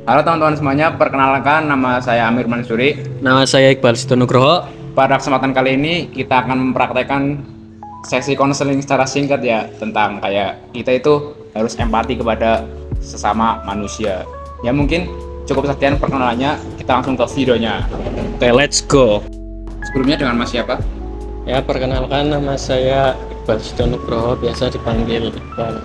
Halo teman-teman semuanya, perkenalkan nama saya Amir Mansuri. Nama saya Iqbal Sidonugroho. Pada kesempatan kali ini kita akan mempraktekkan sesi konseling secara singkat ya tentang kayak kita itu harus empati kepada sesama manusia. Ya mungkin cukup sekian perkenalannya, kita langsung ke videonya. Oke, let's go. Sebelumnya dengan Mas siapa? Ya, perkenalkan nama saya Iqbal Sidonugroho, biasa dipanggil Iqbal.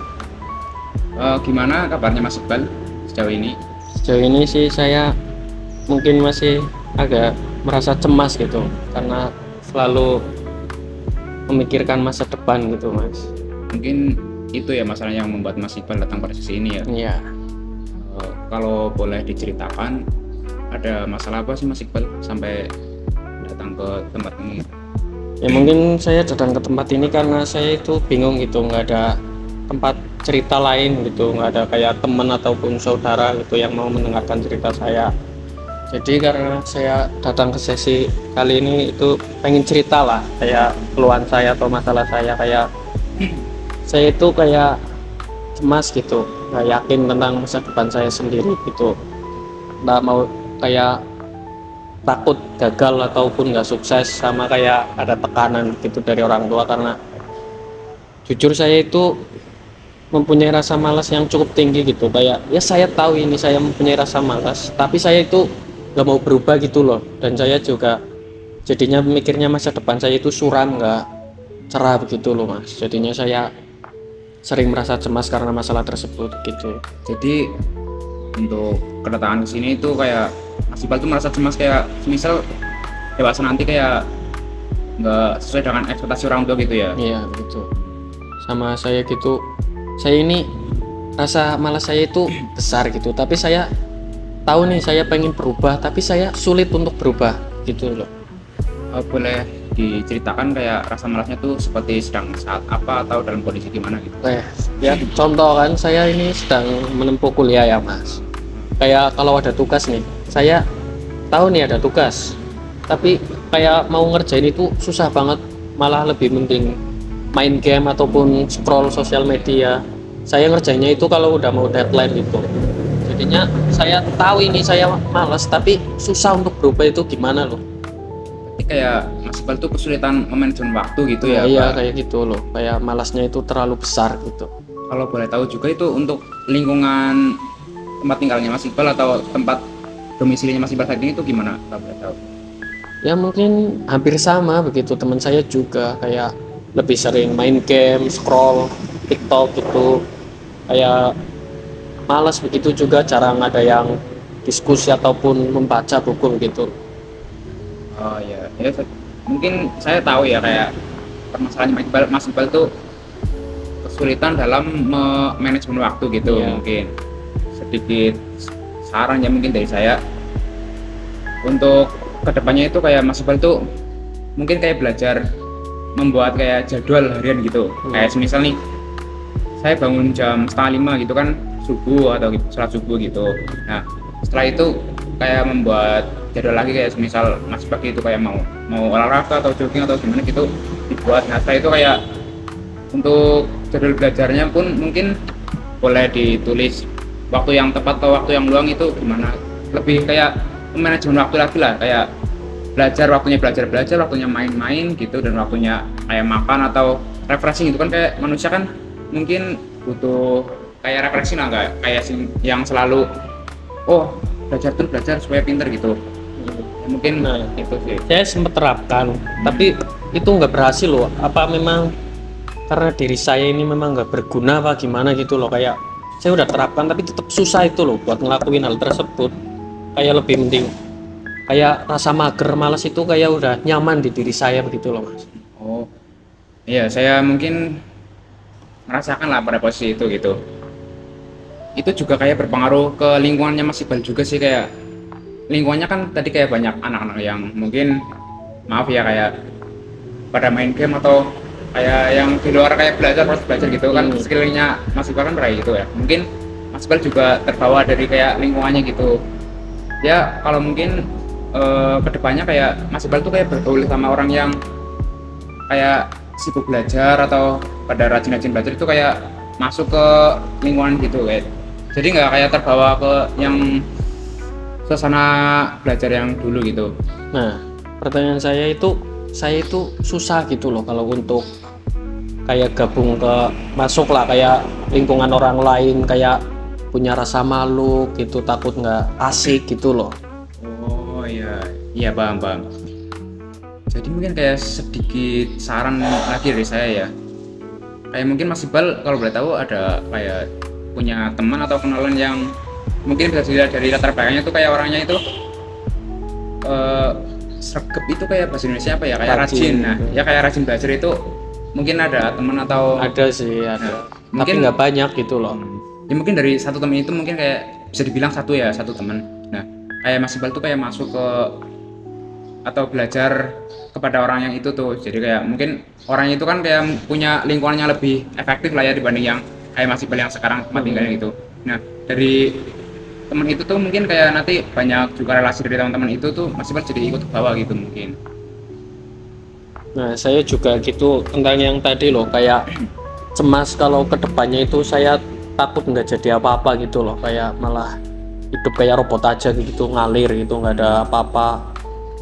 Gimana kabarnya Mas Iqbal sejauh ini? Sejauh ini sih saya mungkin masih agak merasa cemas gitu, karena selalu memikirkan masa depan gitu, Mas. Mungkin itu ya masalah yang membuat Mas Iqbal datang pada sesi ini ya. Iya. Kalau boleh diceritakan, ada masalah apa sih Mas Iqbal sampai datang ke tempat ini? Ya mungkin saya datang ke tempat ini karena saya itu bingung gitu, nggak ada tempat cerita lain gitu, nggak ada kayak teman ataupun saudara gitu yang mau mendengarkan cerita saya. Jadi karena saya datang ke sesi kali ini itu pengen cerita lah, kayak keluhan saya atau masalah saya, kayak saya itu kayak cemas gitu, nggak yakin tentang masa depan saya sendiri gitu, nggak mau, kayak takut gagal ataupun nggak sukses, sama kayak ada tekanan gitu dari orang tua. Karena jujur saya itu mempunyai rasa malas yang cukup tinggi gitu, kayak ya saya tahu ini saya mempunyai rasa malas, tapi saya itu nggak mau berubah gitu loh. Dan saya juga jadinya mikirnya masa depan saya itu suram, nggak cerah begitu loh, Mas. Jadinya saya sering merasa cemas karena masalah tersebut gitu. Jadi untuk kedatangan ke sini itu kayak Mas Iqbal tuh merasa cemas kayak misal dewasa nanti kayak nggak sesuai dengan ekspektasi orang tua gitu ya. Iya gitu, sama saya gitu. Saya ini rasa malas saya itu besar gitu, tapi saya tahu nih saya pengen berubah, tapi saya sulit untuk berubah gitu loh. Boleh diceritakan kayak rasa malasnya tuh seperti sedang saat apa atau dalam kondisi gimana gitu? Ya contoh kan, saya ini sedang menempuh kuliah ya, Mas. Kayak kalau ada tugas nih, saya tahu nih ada tugas, tapi kayak mau ngerjain itu susah banget, malah lebih mending main game ataupun scroll sosial media. Saya ngerjainnya itu kalau udah mau deadline gitu. Jadinya saya tahu ini saya malas, tapi susah untuk berubah, itu gimana loh. Jadi kayak Mas Iqbal tuh kesulitan manajemen waktu gitu ya, Iya Pak? kayak gitu loh, kayak malasnya itu terlalu besar gitu. Kalau boleh tahu juga itu untuk lingkungan tempat tinggalnya Mas Iqbal atau tempat domisilinya Mas Iqbal saat ini itu gimana? Kalau boleh tahu. Ya mungkin hampir sama begitu, teman saya juga kayak lebih sering main game, scroll TikTok gitu, kayak malas begitu juga, jarang ada yang diskusi ataupun membaca buku gitu. Oh iya, ya mungkin saya tahu ya kayak permasalahan Mas Iqbal tuh kesulitan dalam manajemen waktu gitu. Iya. Mungkin sedikit saran ya mungkin dari saya untuk kedepannya itu kayak Mas Iqbal tuh mungkin kayak belajar membuat kayak jadwal harian gitu. Kayak semisal nih saya bangun jam 4:30 gitu kan, subuh atau gitu, sholat subuh gitu. Nah setelah itu kayak membuat jadwal lagi kayak semisal Mas pagi itu kayak mau olahraga atau jogging atau gimana gitu dibuat. Nah setelah itu kayak untuk jadwal belajarnya pun mungkin boleh ditulis waktu yang tepat atau waktu yang luang itu gimana, lebih kayak manajemen waktu lagi lah, kayak belajar waktunya main-main gitu, dan waktunya kayak makan atau refreshing gitu kan. Kayak manusia kan mungkin butuh kayak refreshing lah, kayak yang selalu belajar supaya pinter gitu ya, mungkin Nah, itu sih. saya sempat terapkan, tapi itu nggak berhasil loh. Apa memang karena diri saya ini memang nggak berguna apa gimana gitu loh, kayak saya udah terapkan tapi tetap susah itu loh buat ngelakuin hal tersebut. Kayak lebih mending kayak rasa mager, malas itu kayak udah nyaman di diri saya begitu loh, Mas. Oh iya, saya mungkin merasakan lah pada posisi itu gitu. Itu juga kayak berpengaruh ke lingkungannya Mas Iqbal juga sih, kayak lingkungannya kan tadi kayak banyak anak-anak yang mungkin maaf ya kayak pada main game atau kayak yang di luar kayak belajar gitu kan. Skillnya Mas Iqbal kan kayak gitu ya, mungkin Mas Iqbal juga terbawa dari kayak lingkungannya gitu ya. Kalau mungkin kedepannya kayak Mas Iqbal tuh kayak bergaul sama orang yang kayak sibuk belajar atau pada rajin-rajin belajar itu kayak masuk ke lingkungan gitu kayak, jadi nggak kayak terbawa ke yang suasana belajar yang dulu gitu. Nah, pertanyaan saya itu susah gitu loh kalau untuk kayak gabung ke masuk lah kayak lingkungan orang lain, kayak punya rasa malu gitu, takut nggak asik gitu loh. Oh iya, iya paham. Jadi mungkin kayak sedikit saran lagi dari saya ya. Kayak mungkin Mas Iqbal kalau boleh tahu ada kayak punya teman atau kenalan yang mungkin bisa dilihat dari latar belakangnya tuh kayak orangnya itu sregep itu kayak bahasa Indonesia apa ya, kayak rajin. Nah, ya kayak rajin belajar itu mungkin ada teman atau Ada sih, ada. Nah, Tapi mungkin nggak banyak gitu loh. ya mungkin dari satu teman itu mungkin kayak bisa dibilang satu teman. Nah, kayak Mas Iqbal tuh kayak masuk ke atau belajar kepada orang yang itu tuh, jadi kayak mungkin orang itu kan kayak punya lingkungannya lebih efektif lah ya dibanding yang kayak Mas Iqbal yang sekarang tempat tinggalnya gitu. Nah, dari teman itu tuh mungkin kayak nanti banyak juga relasi dari teman-teman itu tuh Mas Iqbal jadi ikut ke bawah gitu mungkin. Nah, saya juga gitu tentang yang tadi loh, kayak cemas kalau kedepannya itu saya takut nggak jadi apa-apa gitu loh, kayak malah hidup kayak robot aja gitu, ngalir gitu, nggak ada apa-apa,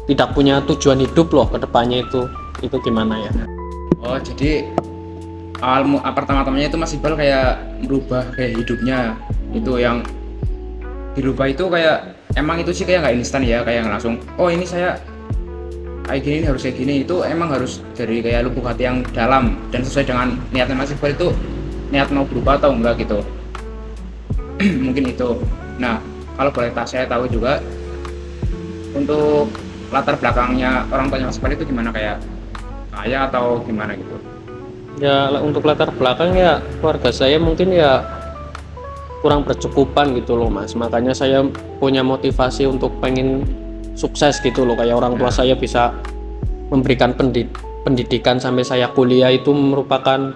tidak punya tujuan hidup loh kedepannya itu gimana ya? Oh, jadi pertama-tamanya itu Mas Iqbal kayak merubah kayak hidupnya itu yang dirubah itu kayak emang itu sih kayak nggak instan ya, kayak langsung oh ini saya kayak gini harus kayak gini, itu emang harus dari kayak lubuk hati yang dalam dan sesuai dengan niatnya Mas Iqbal itu niat mau berubah atau enggak gitu. Mungkin itu. Nah, kalau boleh saya tahu juga untuk latar belakangnya orang tuanya Mas Iqbal itu gimana, kayak kaya atau gimana gitu? Ya untuk latar belakang ya keluarga saya mungkin ya kurang bercukupan gitu loh Mas, makanya saya punya motivasi untuk pengen sukses gitu loh, kayak orang tua saya bisa memberikan pendidikan sampai saya kuliah itu merupakan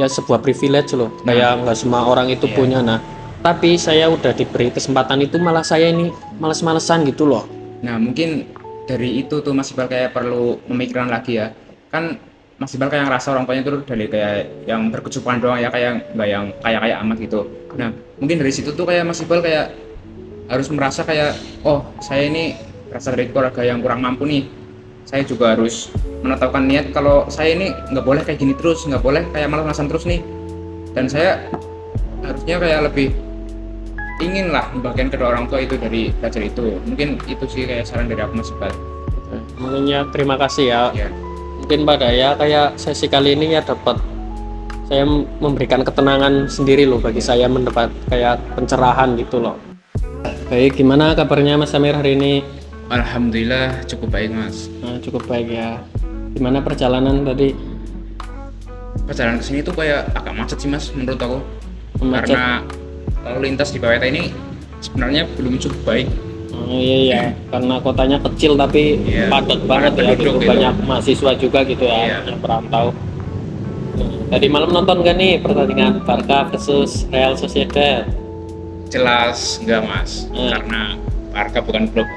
ya sebuah privilege loh, kayak nggak semua orang itu punya. Nah, tapi saya udah diberi kesempatan itu malah saya ini males-malesan gitu loh. Nah, mungkin dari itu tuh Mas Iqbal kayak perlu memikirkan lagi ya. Kan Mas Iqbal kayak ngerasa orang tuanya tuh dari kayak yang berkecukupan doang ya, kayak nggak yang kaya amat gitu. Nah, mungkin dari situ tuh kayak Mas Iqbal kayak harus merasa kayak oh saya ini berasal dari keluarga yang kurang mampu nih. Saya juga harus menetapkan niat kalau saya ini nggak boleh kayak gini terus, nggak boleh kayak malas-malasan terus nih. Dan saya harusnya kayak lebih ingin lah membagikan kedua orang tua itu dari belajar itu. Mungkin itu sih kayak saran dari aku Mas Iqbal. Mungkin ya terima kasih ya. Ya. Mungkin pada ya kayak sesi kali ini ya dapat saya memberikan ketenangan sendiri loh bagi saya, mendapat kayak pencerahan gitu loh. Baik, gimana kabarnya Mas Samir hari ini? Alhamdulillah cukup baik Mas. Nah, cukup baik ya. Gimana perjalanan tadi? Perjalanan kesini tuh kayak agak macet sih Mas menurut aku. Macet. Karena lalu lintas di PWT ini sebenarnya belum cukup baik. Oh iya, karena kotanya kecil tapi Iya, padat banget padat ya gitu. penduduk gitu. Banyak mahasiswa juga gitu ya Iya. yang perantau. Tadi malam nonton gak nih pertandingan Barca versus Real Sociedad? Jelas enggak Mas, karena Barca bukan klub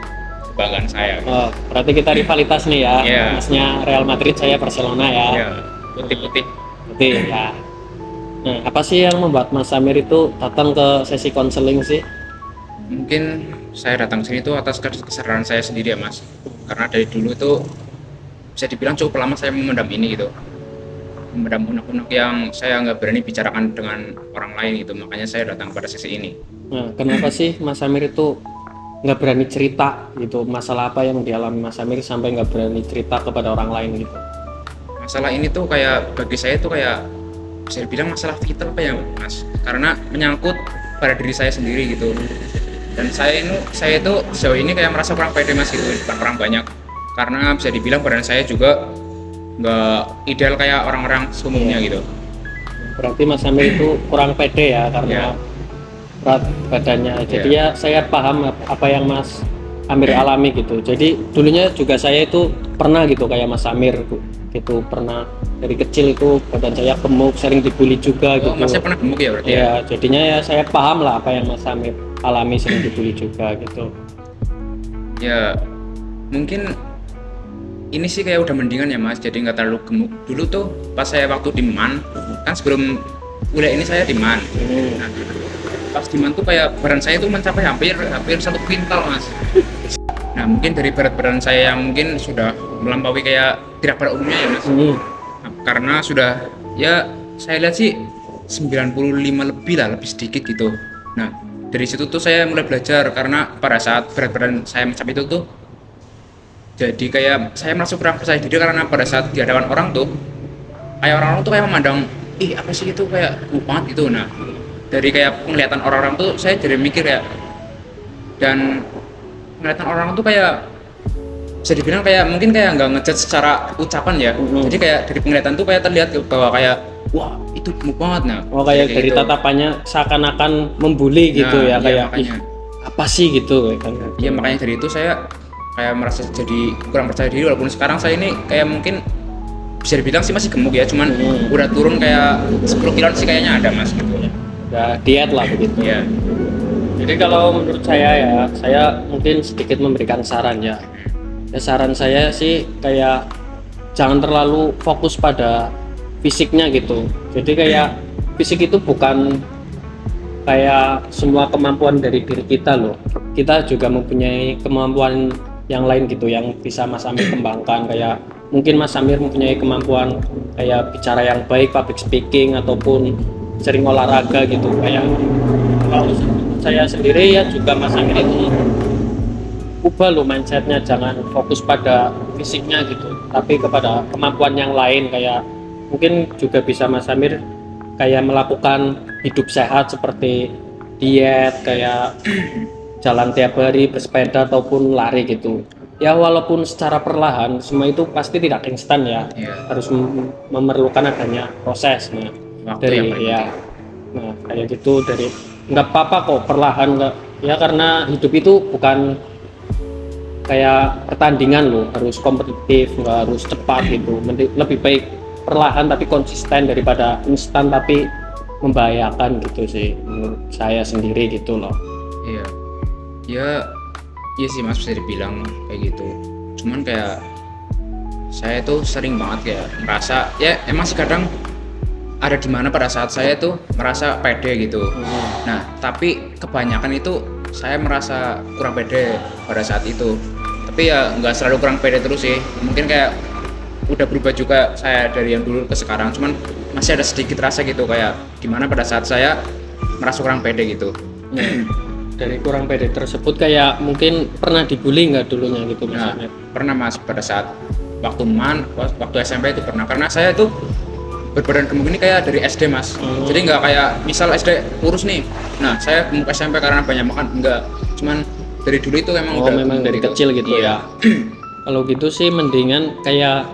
kebanggaan saya. Oh, berarti kita rivalitas nih ya. Iya. Masnya Real Madrid, saya Barcelona ya. Ya, putih-putih. Betul ya. Nah, apa sih yang membuat Mas Samir itu datang ke sesi konseling sih? Mungkin saya datang sini tuh atas kesadaran saya sendiri ya Mas. Karena dari dulu itu bisa dibilang cukup lama saya memendam ini gitu. Memendam unek-unek yang saya nggak berani bicarakan dengan orang lain gitu. Makanya saya datang pada sesi ini. Nah, kenapa sih Mas Samir itu nggak berani cerita gitu? Masalah apa yang dialami Mas Samir sampai nggak berani cerita kepada orang lain gitu? Masalah ini tuh kayak bagi saya tuh kayak bisa dibilang masalah vital apa ya Mas, karena menyangkut pada diri saya sendiri gitu. Dan saya itu sejauh ini kayak merasa kurang pede Mas gitu depan orang banyak, karena bisa dibilang badan saya juga nggak ideal kayak orang-orang seumumnya gitu. Berarti Mas Samir itu kurang pede ya karena berat badannya. Jadi ya saya paham apa yang Mas Amir alami gitu. Jadi dulunya juga saya itu pernah gitu kayak Mas Amir gitu, pernah dari kecil itu badan saya gemuk, sering dibully juga gitu. Masnya pernah gemuk ya berarti? Ya, jadinya ya saya paham lah apa yang Mas Amir alami, sering dibully juga gitu. Ya, mungkin ini sih kayak udah mendingan ya Mas, jadi nggak terlalu gemuk. Dulu tuh pas saya waktu di MAN, kan sebelum kuliah ini saya di MAN. Nah, pas demand tuh kayak badan saya tuh mencapai hampir hampir 1 kuintal mas. Nah mungkin dari berat badan saya yang mungkin sudah melampaui kayak tidak pada umumnya ya mas. Nah, karena sudah ya saya lihat sih 95 lebih lah, lebih sedikit gitu. Nah dari situ tuh saya mulai belajar, karena pada saat berat badan saya mencapai itu tuh jadi kayak saya merasa kurang percaya diri, karena pada saat di hadapan orang tuh kayak orang-orang tuh kayak memandang, ih apa sih itu, kayak banget gitu. Nah dari kayak penglihatan orang-orang tuh saya jadi mikir ya, dan penglihatan orang tuh kayak bisa dibilang kayak mungkin kayak nggak ngejudge secara ucapan ya. Jadi kayak dari penglihatan tuh kayak terlihat bahwa kayak wah itu gemuk banget. Nah Oh kayak dari gitu. tatapannya seakan-akan membuli gitu Nah, ya, iya, kayak makanya. "Ih, apa sih gitu kan. Iya makanya dari itu saya kayak merasa jadi kurang percaya diri, walaupun sekarang saya ini kayak mungkin bisa dibilang sih masih gemuk ya, cuman udah turun kayak 10 kilo sih kayaknya ada mas gitu. Udah diet lah begitu. Iya. Jadi kalau menurut saya ya, saya mungkin sedikit memberikan saran ya. Ya saran saya sih kayak jangan terlalu fokus pada fisiknya gitu. Jadi kayak fisik itu bukan kayak semua kemampuan dari diri kita loh. Kita juga mempunyai kemampuan yang lain gitu yang bisa Mas Amir kembangkan, kayak mungkin Mas Amir mempunyai kemampuan kayak bicara yang baik, public speaking, ataupun sering olahraga gitu. Kayak kalau saya sendiri ya juga Mas Amir itu ubah lo mindsetnya, jangan fokus pada fisiknya gitu, tapi kepada kemampuan yang lain. Kayak mungkin juga bisa Mas Amir kayak melakukan hidup sehat seperti diet, kayak jalan tiap hari, bersepeda ataupun lari gitu. Ya walaupun secara perlahan, semua itu pasti tidak instan ya. Iya. Harus memerlukan adanya proses. Nah, Waktu dari yang paling ya, nah kayak gitu, dari nggak apa-apa kok perlahan, nggak ya, karena hidup itu bukan kayak pertandingan loh, harus kompetitif, nggak harus cepat gitu. Lebih baik perlahan tapi konsisten daripada instan tapi membahayakan gitu sih menurut saya sendiri gitu loh. Iya. Ya, iya sih mas, bisa dibilang kayak gitu. Cuman kayak saya tuh sering banget kayak merasa ya emang sih kadang ada di mana pada saat saya tuh merasa pede gitu. Nah, tapi kebanyakan itu saya merasa kurang pede pada saat itu. Tapi ya nggak selalu kurang pede terus sih. Mungkin kayak udah berubah juga saya dari yang dulu ke sekarang. Cuman masih ada sedikit rasa gitu kayak dimana pada saat saya merasa kurang pede gitu. Dari kurang pede tersebut kayak mungkin pernah dibully nggak dulunya gitu Mas Nah, Amir? pernah mas pada saat waktu SMP itu pernah, karena saya tuh berbadan gemuk ini kayak dari SD mas. Jadi nggak kayak misal SD kurus nih, nah saya gemuk SMP karena banyak makan, enggak, cuman dari dulu itu emang udah Memang gemuk dari gitu. kecil gitu Iya. ya. Kalau gitu sih mendingan kayak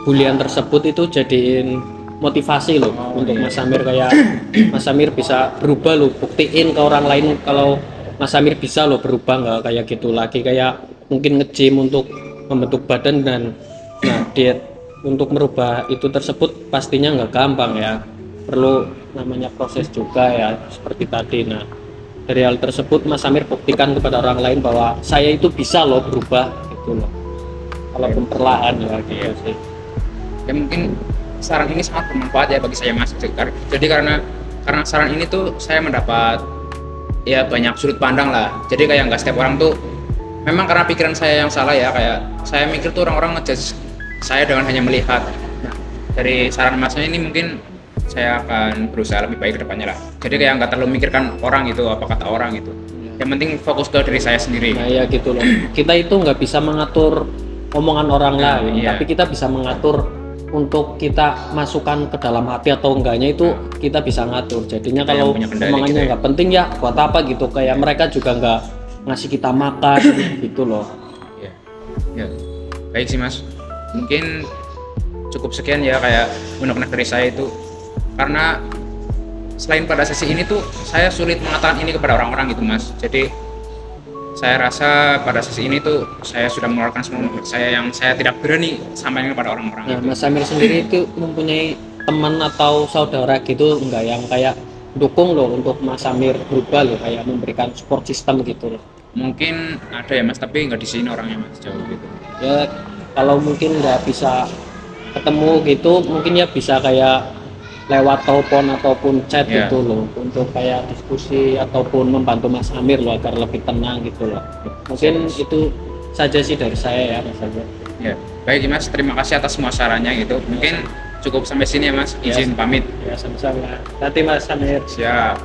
bulian tersebut itu jadiin motivasi loh untuk Mas Amir, kayak Mas Amir bisa berubah loh, buktiin ke orang lain kalau Mas Amir bisa loh berubah, nggak kayak gitu lagi. Kayak mungkin nge-gym untuk membentuk badan, dan nah diet untuk merubah itu tersebut pastinya nggak gampang ya, perlu namanya proses juga ya seperti tadi. Nah dari hal tersebut Mas Amir buktikan kepada orang lain bahwa saya itu bisa loh berubah gitu loh, walaupun perlahan ya gitu sih. Ya mungkin saran ini sangat bermanfaat ya bagi saya mas. Jadi karena saran ini tuh saya mendapat ya banyak sudut pandang lah. Jadi kayak nggak setiap orang tuh, memang karena pikiran saya yang salah ya, kayak saya mikir tuh orang-orang ngejudge saya dengan hanya melihat. Nah, dari saran masnya ini mungkin saya akan berusaha lebih baik ke depannya lah. Jadi kayak nggak terlalu mikirkan orang gitu, apa kata orang gitu. Yang penting fokus ke diri saya sendiri. Nah ya gitu loh, kita itu nggak bisa mengatur omongan orang lain, iya. tapi kita bisa mengatur untuk kita masukkan ke dalam hati atau enggaknya itu kita bisa ngatur. Jadinya Kita yang kalau punya kendali omongannya gitu ya. nggak penting ya buat apa gitu, kayak mereka juga nggak ngasih kita makan gitu loh. Ya, ya. Baik sih mas. Mungkin cukup sekian ya kayak unek-unek dari saya itu. Karena selain pada sesi ini tuh saya sulit mengatakan ini kepada orang-orang gitu mas. Jadi saya rasa pada sesi ini tuh saya sudah mengeluarkan semua saya yang saya tidak berani sampaikan kepada orang-orang. Nah gitu. Mas Amir sendiri itu mempunyai teman atau saudara gitu enggak yang kayak dukung loh untuk Mas Amir berubah loh, kayak memberikan support system gitu loh? Mungkin ada ya mas, tapi nggak di sini orangnya mas, jauh gitu. Ya kalau mungkin nggak bisa ketemu gitu, mungkin ya bisa kayak lewat telepon ataupun chat Iya. gitu loh, untuk kayak diskusi ataupun membantu Mas Amir loh agar lebih tenang gitu loh. Mungkin itu saja sih dari saya ya Mas Amir. Ya, baik Mas, terima kasih atas semua sarannya gitu. Mungkin cukup sampai sini ya Mas, izin pamit. Ya sama-sama. Nanti Mas Amir. Siap.